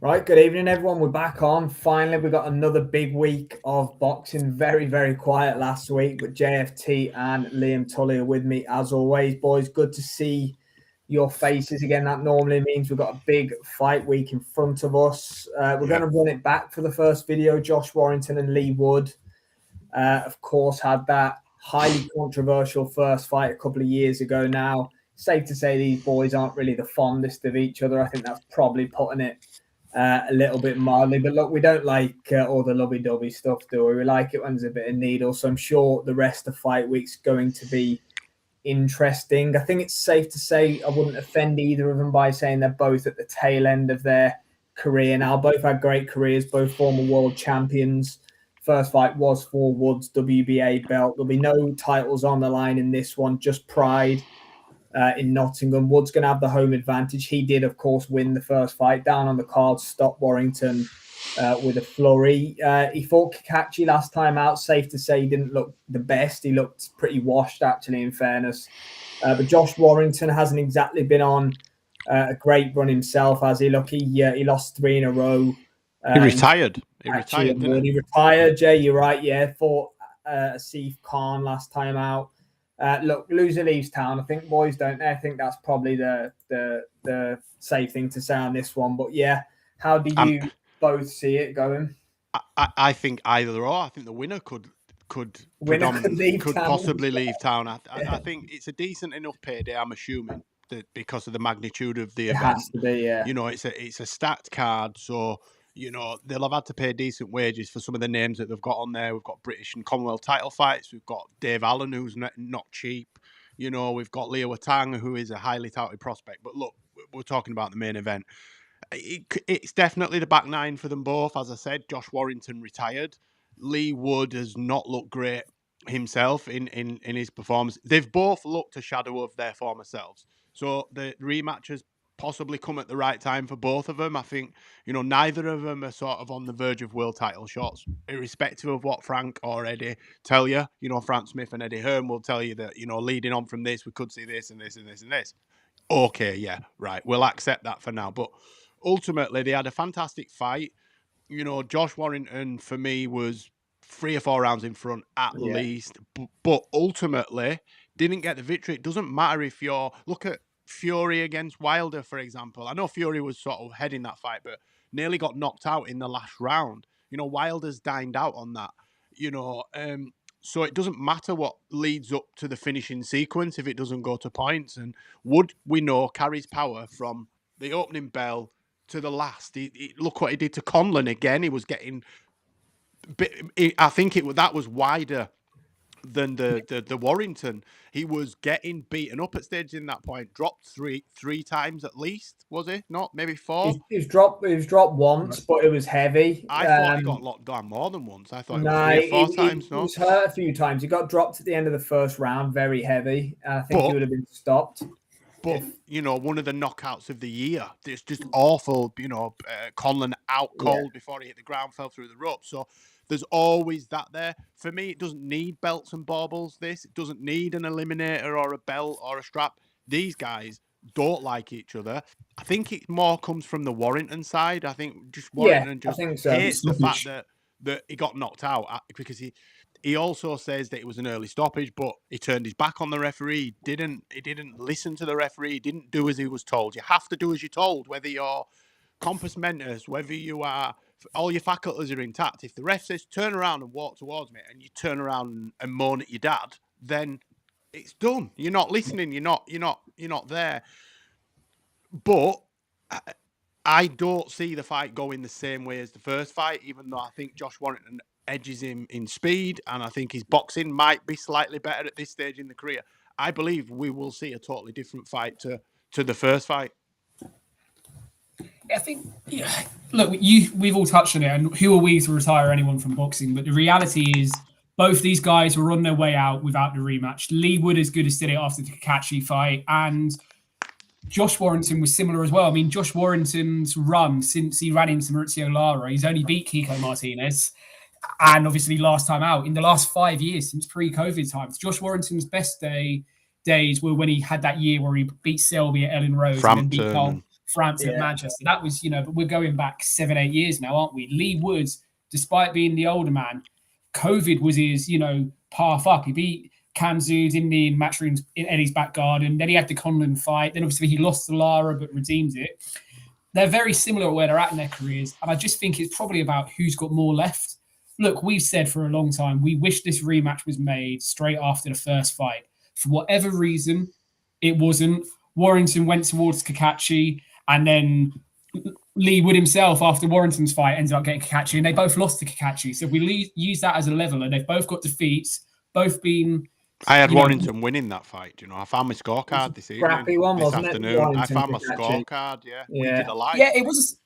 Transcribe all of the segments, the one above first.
Right, good evening, everyone. We're back on. Finally, we got another big week of boxing. Very, very quiet last week, but JFT and Liam Tully are with me as always. Boys, good to see your faces again. That normally means we've got a big fight week in front of us. We're going to run it back for the first video. Josh Warrington and Leigh Wood, of course, had that highly controversial first fight a couple of years ago now. Safe to say these boys aren't really the fondest of each other. I think that's probably putting it a little bit mildly. But look, we don't like all the lovey-dovey stuff, do we? We like it when there's a bit of needle. So I'm sure the rest of fight week's going to be interesting. I think it's safe to say I wouldn't offend either of them by saying they're both at the tail end of their career now. Both had great careers, both former world champions. First fight was for Wood's WBA belt. There'll be no titles on the line in this one, just pride. In Nottingham. Wood's going to have the home advantage. He did, of course, win the first fight. Down on the card, stopped Warrington with a flurry. He fought Kakachi last time out. Safe to say he didn't look the best. He looked pretty washed, actually, in fairness. But Josh Warrington hasn't exactly been on a great run himself, has he? Look, he lost 3 in a row. He retired. He retired, didn't he? He retired, Jay, you're right, yeah. Fought Asif Khan last time out. Look, loser leaves town. I think boys don't they? I think that's probably the safe thing to say on this one. But yeah, how do you both see it going? I think either or. I think the winner could possibly leave town. I think it's a decent enough payday. I'm assuming that because of the magnitude of the event. It has to be, yeah. You know, it's a stacked card, so. You know, they'll have had to pay decent wages for some of the names that they've got on there. We've got British and Commonwealth title fights. We've got Dave Allen, who's not cheap. You know, we've got Leo Watang, who is a highly touted prospect. But look, we're talking about the main event. It's definitely the back nine for them both. As I said, Josh Warrington retired. Leigh Wood has not looked great himself in his performance. They've both looked a shadow of their former selves. So the rematch has possibly come at the right time for both of them. I think, you know, neither of them are sort of on the verge of world title shots, irrespective of what Frank or Eddie tell you. You know, Frank Smith and Eddie Hearn will tell you that, you know, leading on from this, we could see this and this and this and this. Okay, yeah, right. We'll accept that for now. But ultimately, they had a fantastic fight. You know, Josh Warrington, for me, was 3 or 4 rounds in front at least. But ultimately, didn't get the victory. It doesn't matter if you're... Look at Fury against Wilder, for example. I know Fury was sort of heading that fight, but nearly got knocked out in the last round. You know, Wilder's dined out on that. You know, so it doesn't matter what leads up to the finishing sequence if it doesn't go to points. And Wood, we know, carries power from the opening bell to the last. Look what he did to Conlon again. He was getting... I think that was wider than the Warrington. He was getting beaten up at stages in that point. Dropped three times at least, was he? Not maybe 4. He was dropped once, but it was heavy. I thought he got locked down more than once. I thought it was 3 or 4 times. He was hurt a few times. He got dropped at the end of the first round, very heavy. I think he would have been stopped. But, you know, one of the knockouts of the year. It's just awful, you know, Conlon out cold before he hit the ground, fell through the rope. So there's always that there. For me, it doesn't need belts and baubles, this. It doesn't need an eliminator or a belt or a strap. These guys don't like each other. I think it more comes from the Warrington side. I think just Warrington hates the fact that he got knocked out because he also says that it was an early stoppage, but he turned his back on the referee. He didn't listen to the referee. He didn't do as he was told. You have to do as you're told, whether you're compos mentis, whether you are, all your faculties are intact. If the ref says turn around and walk towards me, and you turn around and moan at your dad, then it's done. You're not listening. You're not there. But I don't see the fight going the same way as the first fight, even though I think Josh Warrington edges him in speed, and I think his boxing might be slightly better at this stage in the career. I believe we will see a totally different fight to the first fight. I think, look, we've all touched on it, and who are we to retire anyone from boxing? But the reality is, both these guys were on their way out without the rematch. Leigh Wood as good as did it after the Kakachi fight, and Josh Warrington was similar as well. I mean, Josh Warrington's run since he ran into Maurizio Lara, he's only beat Kiko Martinez. And obviously last time out, in the last 5 years, since pre-COVID times, Josh Warrington's best days were when he had that year where he beat Selby at Ellen Rose and then beat Frampton, Manchester. That was, but we're going back 7-8 years now, aren't we? Leigh Wood, despite being the older man, COVID was his, path up. He beat Kamzud in the matchrooms in Eddie's back garden. Then he had the Conlon fight. Then obviously he lost to Lara, but redeemed it. They're very similar where they're at in their careers. And I just think it's probably about who's got more left. Look, we've said for a long time, we wish this rematch was made straight after the first fight. For whatever reason, it wasn't. Warrington went towards Kakachi, and then Leigh Wood himself, after Warrington's fight, ended up getting Kakachi, and they both lost to Kakachi. So if we use that as a leveler, they've both got defeats, both been... I had Warrington winning that fight. I found my scorecard this evening. Scrappy one, this wasn't afternoon. It? Warrington, I found my Kakachi. scorecard. We did a live. Yeah, it was.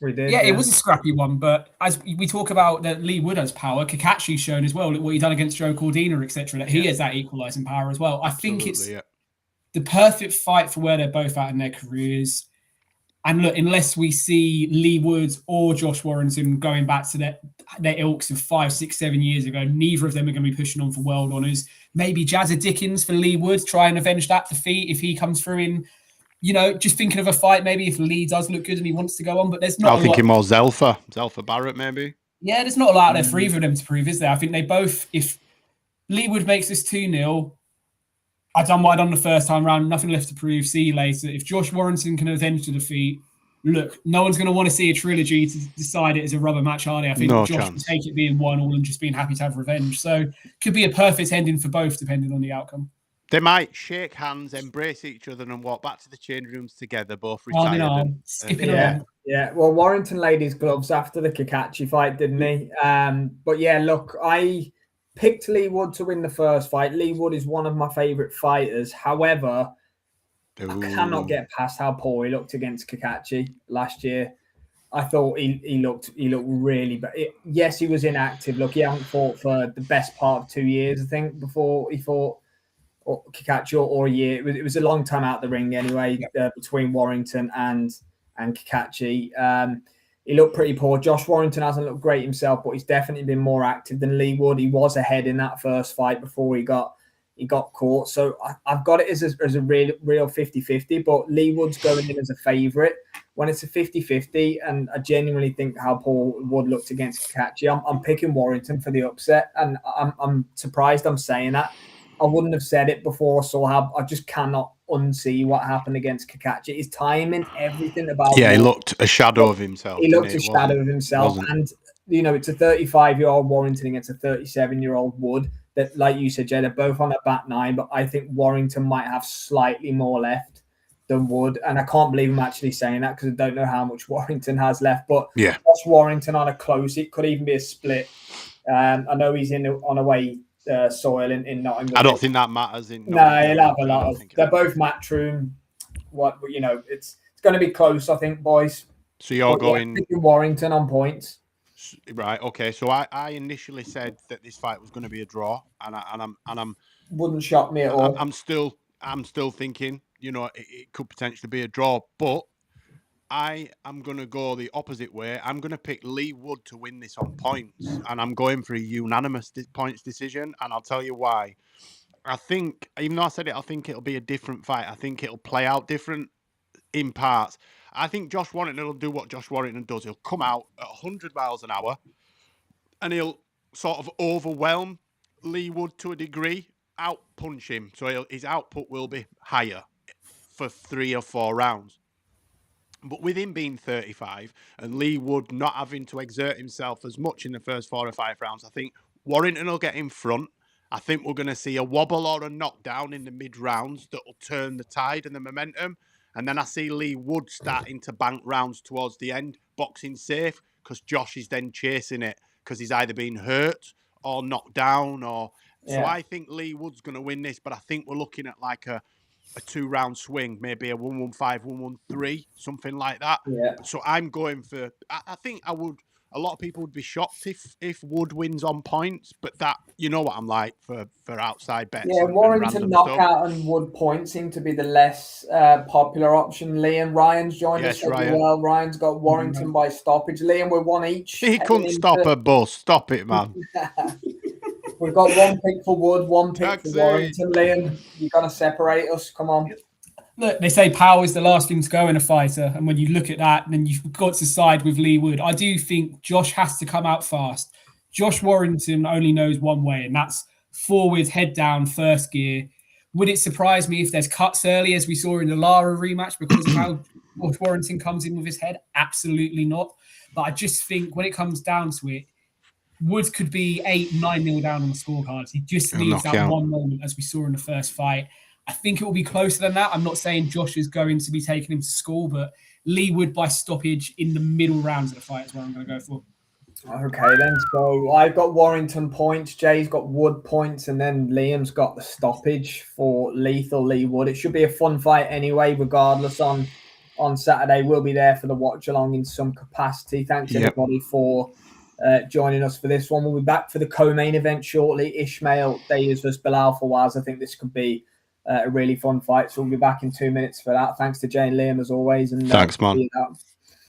We did. Yeah, it was a scrappy one. But as we talk about that, Leigh Wood has power. Kakachi's shown as well. Look what he done against Joe Cordina, etc. That he has that equalising power as well. I think it's the perfect fight for where they're both at in their careers. And look, unless we see Leigh Wood or Josh Warrington going back to their ilks of 5, 6, 7 years ago, neither of them are going to be pushing on for world honours. Maybe Jazza Dickens for Leigh Wood, try and avenge that defeat if he comes through in, just thinking of a fight, maybe if Leigh does look good and he wants to go on. But there's not. I'm thinking more Zelfa Barrett, maybe. Yeah, there's not a lot out there for either of them to prove, is there? I think they both, if Leigh Wood makes this 2-0, I've done what I done the first time round, nothing left to prove, see you later. If Josh Warrington can avenge the defeat, look, no one's going to want to see a trilogy to decide it as a rubber match, are they? I think Josh will take it being 1-1 and just being happy to have revenge. So could be a perfect ending for both, depending on the outcome. They might shake hands, embrace each other, and walk back to the change rooms together, both retired. Skipping along. Yeah, well, Warrington laid his gloves after the Kakachi fight, didn't he? But yeah, look, I picked Leigh Wood to win the first fight. Leigh Wood is one of my favourite fighters. However, I cannot get past how poor he looked against Kakachi last year. I thought he looked really bad. Yes, he was inactive. Look, he hadn't fought for the best part of 2 years, I think, before he fought Kakachi or a year. It was a long time out the ring anyway, between Warrington and Kakachi. He looked pretty poor. Josh Warrington hasn't looked great himself, but he's definitely been more active than Leigh Wood. He was ahead in that first fight before he got caught. So I've got it as a real 50-50, but Leigh Wood's going in as a favourite. When it's a 50-50, and I genuinely think how poor Wood looked against Kakachi, I'm picking Warrington for the upset, and I'm surprised I'm saying that. I wouldn't have said it before, so I just cannot unsee what happened against Kakachi. His timing, everything about he looked a shadow of himself. He looked a shadow of himself, and it's a 35-year-old Warrington against a 37-year-old Wood. That, like you said, Jay, they're both on a back nine, but I think Warrington might have slightly more left than Wood, and I can't believe I'm actually saying that because I don't know how much Warrington has left. But yeah, that's Warrington on a close. It could even be a split. I know he's on away soil in Nottingham. I don't think that matters. He'll have a lot of. They're both matchroom. It's going to be close, I think, boys. So you're going Warrington on points. Right. Okay. So I initially said that this fight was going to be a draw, and I'm wouldn't shock me at all. I'm still thinking, it could potentially be a draw, but I am going to go the opposite way. I'm going to pick Leigh Wood to win this on points, and I'm going for a unanimous points decision, and I'll tell you why. I think, even though I said it, I think it'll be a different fight. I think it'll play out different in parts. I think Josh Warrington will do what Josh Warrington does. He'll come out at 100 miles an hour and he'll sort of overwhelm Leigh Wood to a degree, out-punch him. So his output will be higher for 3 or 4 rounds. But with him being 35 and Leigh Wood not having to exert himself as much in the first 4 or 5 rounds, I think Warrington will get in front. I think we're going to see a wobble or a knockdown in the mid-rounds that will turn the tide and the momentum. And then I see Leigh Wood starting to bank rounds towards the end, boxing safe, because Josh is then chasing it because he's either been hurt or knocked down. So I think Leigh Wood's going to win this, but I think we're looking at like a 2-round swing, maybe a 1-1-5, 1-1-3, something like that. Yeah. So I'm going for, I think I would, a lot of people would be shocked if Wood wins on points, but that, you know what I'm like for outside bets. Yeah, Warrington knockout and Wood points seem to be the less popular option. Liam, Ryan's joined us as well. Ryan's got Warrington by stoppage. Liam, we're 1 each. He couldn't stop a bus. Stop it, man. We've got 1 pick for Wood, 1 pick for Warrington. Liam, you're going to separate us. Come on. Look, they say power is the last thing to go in a fighter. And when you look at that, then you've got to side with Leigh Wood. I do think Josh has to come out fast. Josh Warrington only knows one way, and that's forward, head down, first gear. Would it surprise me if there's cuts early, as we saw in the Lara rematch, because of how Josh Warrington comes in with his head? Absolutely not. But I just think when it comes down to it, Wood could be 8-9-0 down on the scorecards. He just needs that one moment, as we saw in the first fight. I think it will be closer than that. I'm not saying Josh is going to be taking him to school, but Leigh Wood by stoppage in the middle rounds of the fight is what I'm going to go for. Okay, then. So I've got Warrington points, Jay's got Wood points, and then Liam's got the stoppage for lethal Leigh Wood. It should be a fun fight anyway, regardless on Saturday. We'll be there for the watch along in some capacity. Thanks everybody for joining us for this one. We'll be back for the co-main event shortly. Ishmael Dayes versus Bilal Fawaz. I think this could be a really fun fight. So we'll be back in 2 minutes for that. Thanks to Jay and Liam as always. And thanks, man.